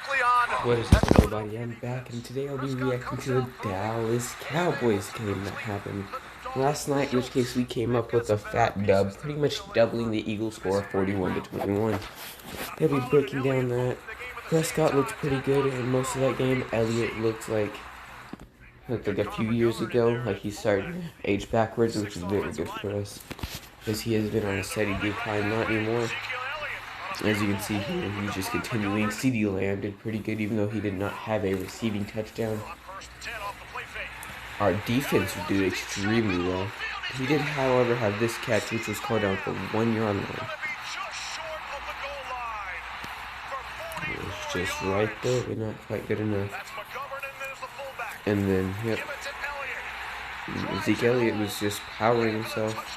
What is up, everybody? I'm back, and today I'll be reacting to the Dallas Cowboys game that happened last night, in which case we came up with a fat dub, pretty much doubling the Eagles' score of 41-21. They'll be breaking down that. Prescott looked pretty good in most of that game. Elliott looked like a few years ago, like he's starting to age backwards, which is very good for us, because he has been on a steady decline, not anymore. As you can see here, he's just continuing. CD Lamb did pretty good, even though he did not have a receiving touchdown. Our defense did extremely well. He did, however, have this catch, which was called down for 1 yard line. It was just right there, but not quite good enough. And then, yep, Zeke Elliott was just powering himself.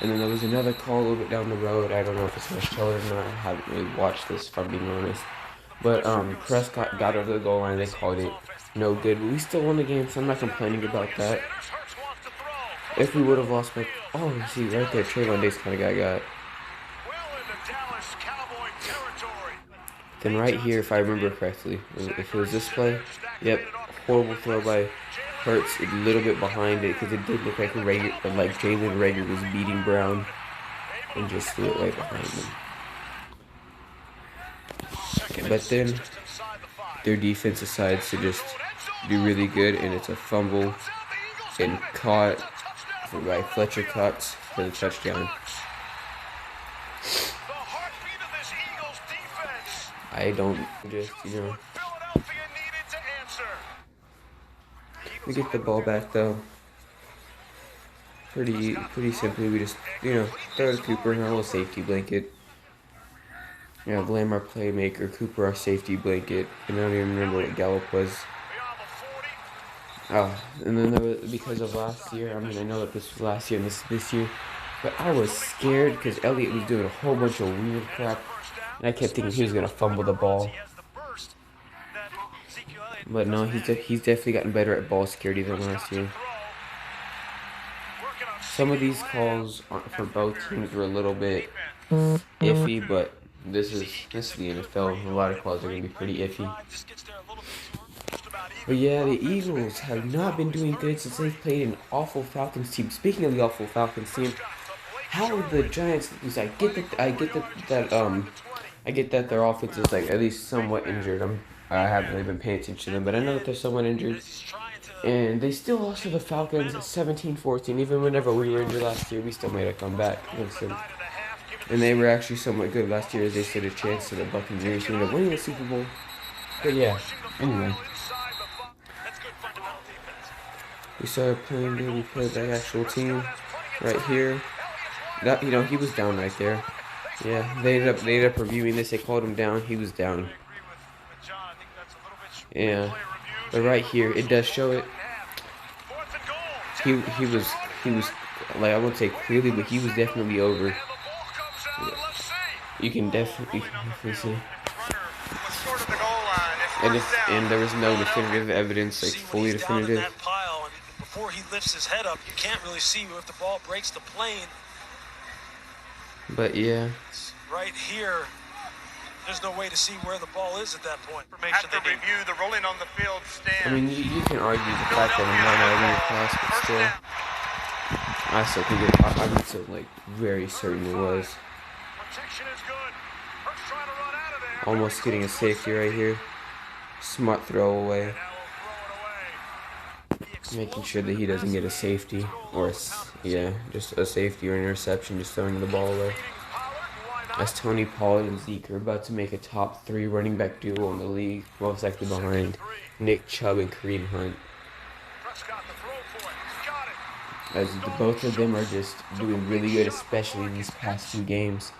And then there was another call a little bit down the road. I don't know if it's my show or not. I haven't really watched this, if I'm being honest. But Prescott got over the goal line. They called it no good. But we still won the game, so I'm not complaining about that. If we would have lost by... Oh, see, right there, Trayvon Diggs kind of got. Then right here, if I remember correctly, if it was this play, yep, horrible throw by Hurts, a little bit behind it, because it did look like Jalen Reagor was beating Brown, and just threw it right behind him. But then their defense decides to just do really good, and it's a fumble and caught by Fletcher Cox for the touchdown. I don't just, we get the ball back though. Pretty simply, we just, throw to Cooper in our little safety blanket. Lamb our playmaker, Cooper our safety blanket, and I don't even remember what Gallup was. Oh, and then there was, because of last year, I know that this was last year and this year, but I was scared because Elliott was doing a whole bunch of weird crap, and I kept thinking he was gonna fumble the ball. But no, he's definitely gotten better at ball security than last year. Some of these calls for both teams were a little bit iffy, but this is the NFL. A lot of calls are going to be pretty iffy. But yeah, the Eagles have not been doing good since they've played an awful Falcons team. Speaking of the awful Falcons team, how the Giants lose? I get that their offense is at least somewhat injured. I haven't really been paying attention to them, but I know that they're somewhat injured. And they still lost to the Falcons at 17-14. Even whenever we were injured last year, we still made a comeback. And they were actually somewhat good last year, as they stood a chance to the Buccaneers who ended up winning the Super Bowl. But yeah, anyway. We started playing good. We played the actual team right here. That, he was down right there. Yeah, they ended up reviewing this. They called him down. He was down. Yeah, but right here it does show it. He was like, I wouldn't say clearly, but he was definitely over. Yeah. You can definitely see. And there was no definitive evidence, fully definitive. Before he lifts his head up, you can't really see if the ball breaks the plane. But yeah. Right here. There's no way to see where the ball is at that point. Have to review the rolling on the field stand. You can argue the fact that I'm not out of class, but still, I still think I'm still very certain it was. Almost getting a safety right here. Smart throw away. Making sure that he doesn't get a safety or just a safety or an interception, just throwing the ball away. As Tony Pollard and Zeke are about to make a top 3 running back duo in the league, most likely behind Nick Chubb and Kareem Hunt. As both of them are just doing really good, especially in these past 2 games.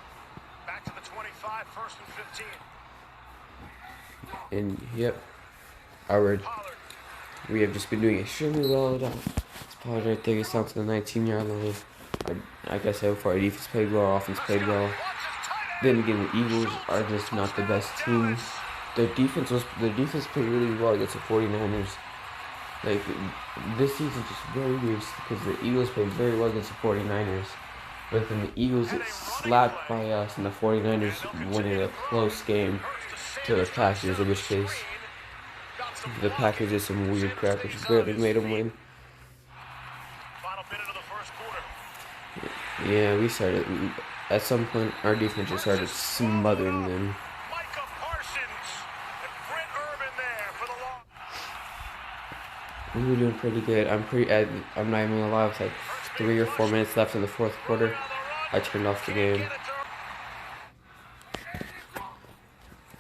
And yep, we have just been doing extremely well. It's Pollard right there. He's down to the 19-yard line. Like I said before, our defense played well, our offense played well. Then again, the Eagles are just not the best team. Their defense played really well against the 49ers. This season just very weird because the Eagles played very well against the 49ers. But then the Eagles get slapped by us, and the 49ers winning a close game to the Packers, in which case the Packers did some weird crap, which barely made them win. Yeah, we started. At some point, our defense just started smothering them. We were doing pretty good. I'm not even gonna lie. It was like 3 or 4 minutes left in the fourth quarter. I turned off the game.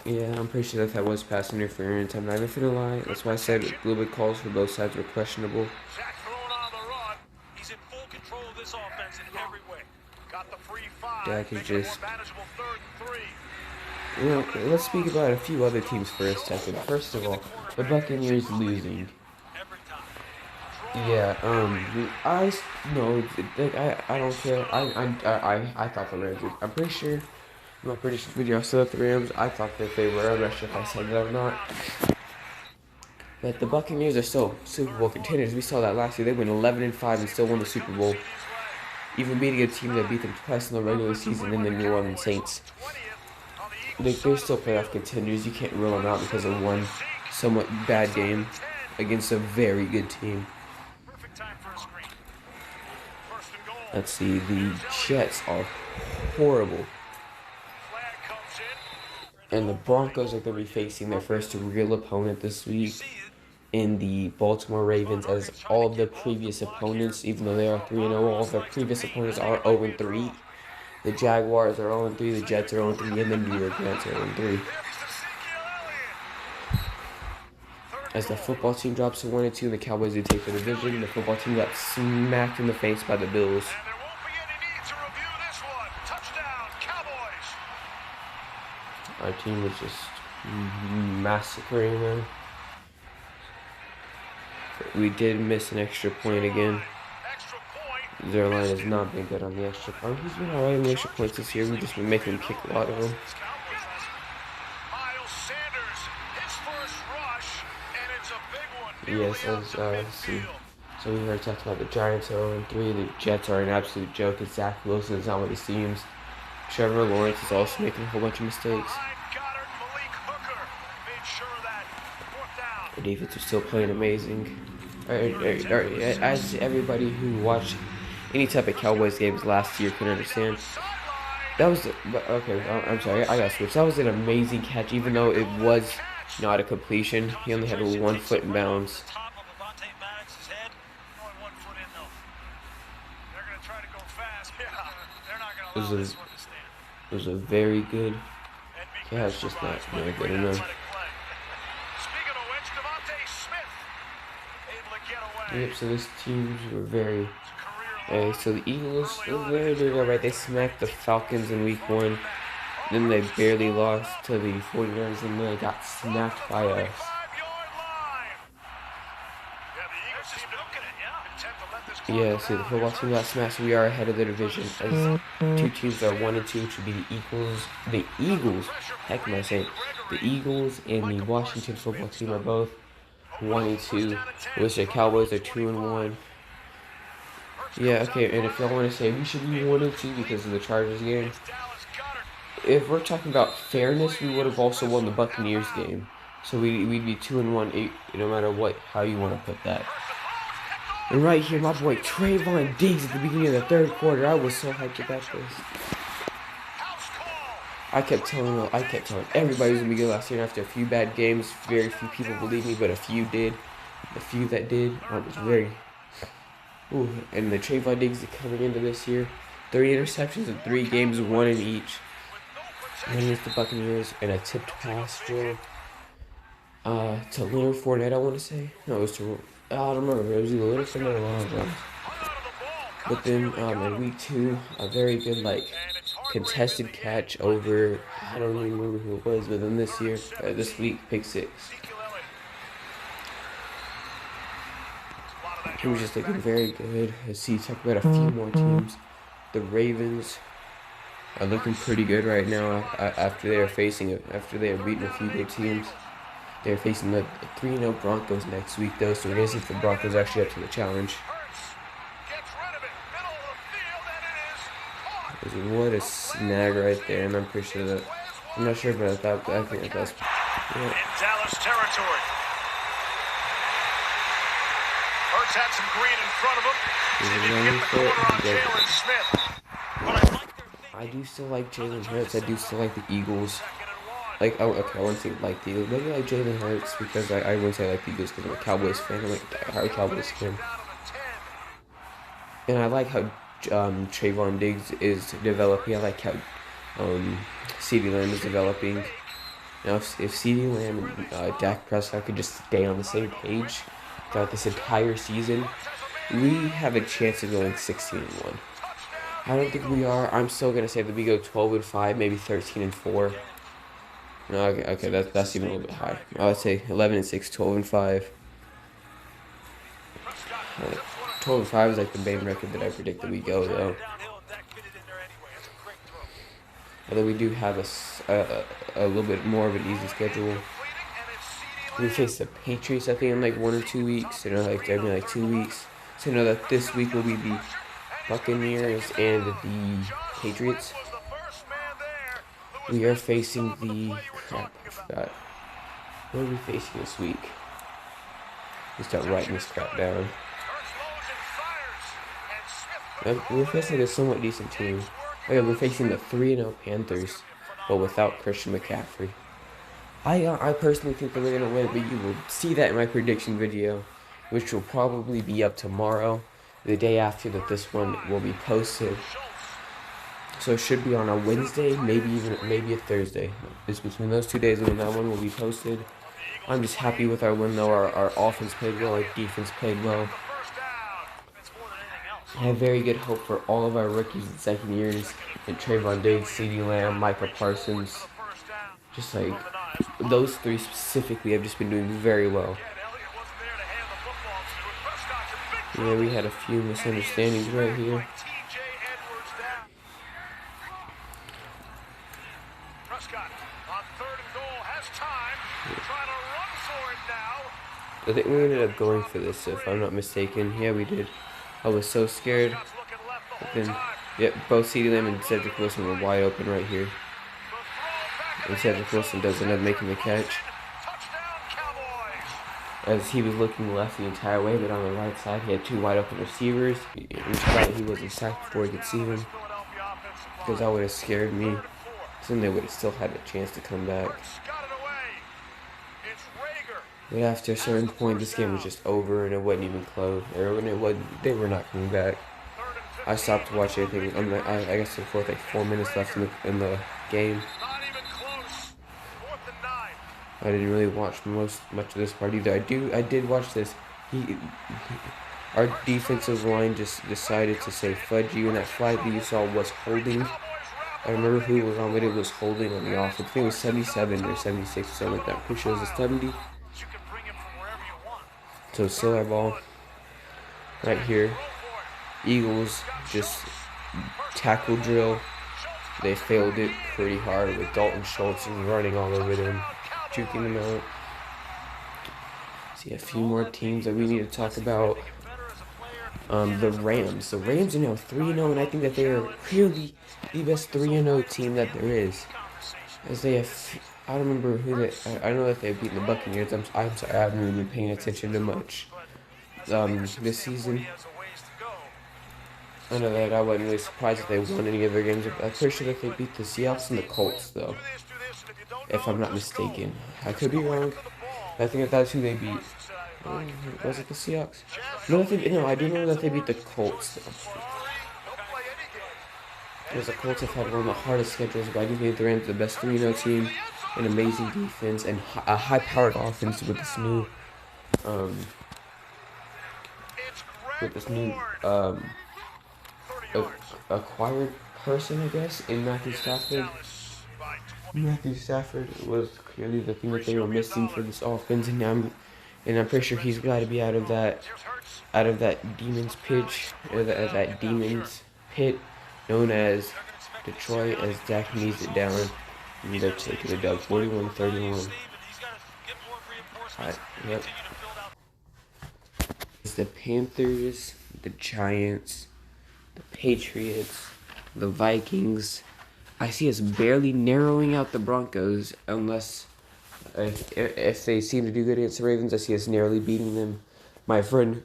Yeah, I'm pretty sure that was pass interference. I'm not even gonna lie. That's why I said a little bit calls for both sides were questionable. Dak is just. Well, let's speak about a few other teams for a second. First of all, the Buccaneers losing. Yeah, I no, like I don't care. I thought the Rams would. I'm pretty sure. I'm not pretty sure video I said that the Rams. I thought that they were. I'm not sure if I said that or not. But the Buccaneers are still Super Bowl contenders. We saw that last year. They went 11-5 and still won the Super Bowl, even beating a team that beat them twice in the regular season in the New Orleans Saints. They're still playoff contenders. You can't rule them out because of one somewhat bad game against a very good team. Let's see, the Jets are horrible. And the Broncos are going to be facing their first real opponent this week in the Baltimore Ravens, as all of their previous opponents, even though they are 3-0, all of their previous opponents are 0-3. The Jaguars are 0-3, the Jets are 0-3, and the New York Jets are 0-3. As the football team drops to 1-2, and the Cowboys do take the division, the football team got smacked in the face by the Bills. Our team was just massacring them. We did miss an extra point again. Their line has not been good on the extra point. He's been alright on the extra points this year. We've just been making him kick a lot of them. Yes, let's see. So we already talked about the Giants are 0-3. The Jets are an absolute joke. And Zach Wilson is not what he seems. Trevor Lawrence is also making a whole bunch of mistakes. The defense is still playing amazing. As everybody who watched any type of Cowboys games last year can understand, that was I'm sorry, I got switched. That was an amazing catch, even though it was not a completion. He only had 1 foot in bounds. It was a very good catch, just not good enough. Yep, so this teams were very. So the Eagles, they're doing alright. They smacked the Falcons in week 1. Then they barely lost to the 49ers, and then they got smacked by us. Yeah, so the football team got smashed. We are ahead of the division as 2 teams are 1-2, which would be the Eagles. Heck, am I saying? The Eagles and the Washington football team are both 1-2, which the Cowboys are 2-1. Yeah, okay, and if y'all want to say we should be 1-2 because of the Chargers game, if we're talking about fairness, we would have also won the Buccaneers game. So we'd be 2-1, no matter how you want to put that. And right here, my boy Trayvon Diggs at the beginning of the 3rd quarter. I was so hyped about this. I kept telling everybody was gonna be good last year. And after a few bad games, very few people believed me, but a few did. The few that did, I was very. Ooh, and the Trayvon Diggs coming into this year, 3 interceptions in 3 games, 1 in each. And against the Buccaneers, and a tipped pass drill to Leonard Fournette, I want to say. No, it was to. I don't remember. It was either Leonard Fournette or Ronald Jones. But then in week 2, a very good contested catch over. I don't even remember who it was, but then this week, pick 6. He was just looking very good. Let's see, talk about a few more teams. The Ravens are looking pretty good right now after they are beating a few good teams. They're facing the 3-0 Broncos next week, though, so we're going to see if the Broncos actually up to the challenge. What a snag right there, and I'm pretty sure that I'm not sure about that, but I think that's In Dallas territory. Hurts had some green in front of him. See if he can get the corner on Jalen Smith. But I do still like Jalen Hurts. I do still like the Eagles. Like, oh, okay, I wouldn't say like the Eagles. Maybe like Jalen Hurts because I wouldn't say like the Eagles because I'm a Cowboys fan. I'm like a diehard Cowboys fan. And I like how Trayvon Diggs is developing. I like how CeeDee Lamb is developing. Now, if CeeDee Lamb and Dak Prescott could just stay on the same page throughout this entire season, we have a chance of going 16-1. I don't think we are. I'm still gonna say that we go 12-5, maybe 13-4. No, okay, that's even a little bit high. I would say 11-6, 12-5. 12-5 is like the main record that I predict that we go though. Although we do have a little bit more of an easy schedule. We face the Patriots, I think, in like 1 or 2 weeks. You know, like every like 2 weeks. So you know that this week will be the Buccaneers and the Patriots. We are facing the crap. I forgot. What are we facing this week? We start writing this crap down. We're facing a somewhat decent team. Okay, we're facing the 3-0 Panthers, but without Christian McCaffrey. I personally think that we're gonna win, but you will see that in my prediction video, which will probably be up tomorrow, the day after that this one will be posted. So it should be on a Wednesday, maybe a Thursday. It's between those 2 days when that one will be posted. I'm just happy with our win though. Our offense played well, our defense played well. I have very good hope for all of our rookies and second years, and Trayvon Diggs, CeeDee Lamb, Micah Parsons. Just like those three specifically have just been doing very well. Yeah, we had a few misunderstandings right here. I think we ended up going for this, if I'm not mistaken. Yeah, we did. I was so scared. But then, yep, both CeeDee Lamb and Cedric Wilson were wide open right here. And Cedric Wilson does end up making the catch. As he was looking left the entire way, but on the right side, he had two wide open receivers. I'm glad he wasn't sacked before he could see them, because that would have scared me. So then they would have still had a chance to come back. But after a certain point, this game was just over, and it wasn't even close. They were not coming back. I stopped watching anything. I guess there were like 4 minutes left in the game. I didn't really watch much of this part either. I did watch this. Our defensive line just decided to say fudge you, and that flag that you saw was holding. I remember who it was on, but it was holding on the offense. I think it was 77 or 76 or something like that. I'm pretty sure it was a 70. So still our ball right here. Eagles just tackle drill. They failed it pretty hard with Dalton Schultz running all over them, juking them out. See a few more teams that we need to talk about. The Rams. The Rams are now 3-0, and I think that they are clearly the best 3-0 team that there is. As they have, I don't remember who they. I know that they've beaten the Buccaneers. I'm sorry, I haven't really been paying attention to much this season. I know that I wasn't really surprised that they won any of their games. I'm pretty sure that they beat the Seahawks and the Colts, though, if I'm not mistaken. I could be wrong. I think that that's who they beat. Was it the Seahawks? No, I do know that they beat the Colts, though. Because the Colts have had one of the hardest schedules, but I do think the Rams are the best 3-0 team, an amazing defense, and a high-powered offense with this new, acquired person, I guess, in Matthew Stafford. Matthew Stafford was clearly the thing that they were missing for this offense, and I'm pretty sure he's glad to be out of that demon's pitch, or that demon's pit, known as Detroit, as Dak knees it down, and they're taking the dub 41-31. Yep. It's the Panthers, the Giants, the Patriots, the Vikings. I see us barely narrowing out the Broncos unless if they seem to do good against the Ravens. I see us narrowly beating them. My friend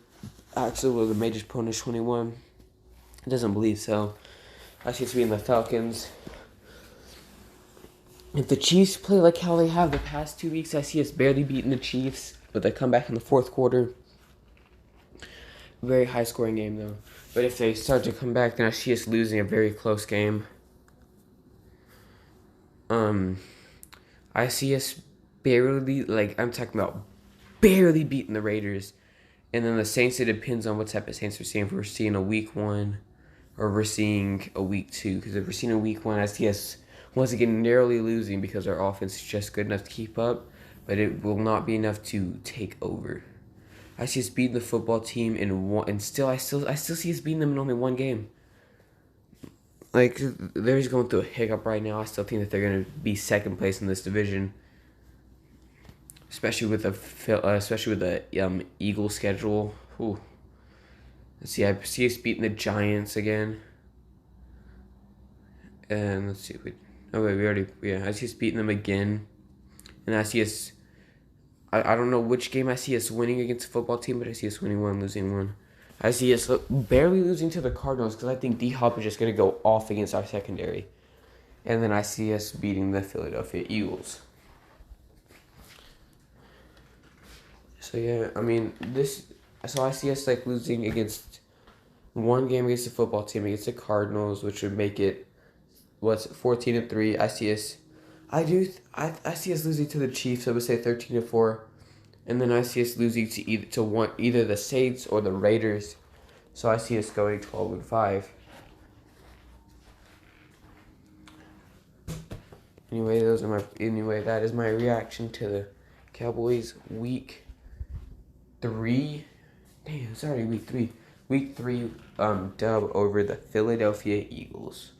Axel with the Majors Ponish 21 doesn't believe so. I see us beating the Falcons. If the Chiefs play like how they have the past 2 weeks, I see us barely beating the Chiefs, but they come back in the fourth quarter. Very high scoring game though. But if they start to come back, then I see us losing a very close game. I see us barely, like, I'm talking about barely beating the Raiders. And then the Saints, it depends on what type of Saints we're seeing. If we're seeing a week 1 or we're seeing a week 2. Because if we're seeing a week 1, I see us once again narrowly losing because our offense is just good enough to keep up. But it will not be enough to take over. I see us beating the football team in one, and I still see us beating them in only one game. Like, they're just going through a hiccup right now. I still think that they're going to be second place in this division, especially with the Eagles schedule. Ooh. Let's see. I see us beating the Giants again, and let's see. I see us beating them again, and I see us. I don't know which game I see us winning against a football team, but I see us winning one, losing one. I see us barely losing to the Cardinals because I think D-Hop is just going to go off against our secondary. And then I see us beating the Philadelphia Eagles. So, yeah, I mean, so I see us, like, losing against one game against the football team, against the Cardinals, which would make it, 14-3. I see us... I see us losing to the Chiefs. I would say 13-4, and then I see us losing to either the Saints or the Raiders. So I see us going 12-5. Anyway, that is my reaction to the Cowboys week 3. Damn, it's already week 3. Week 3 dub over the Philadelphia Eagles.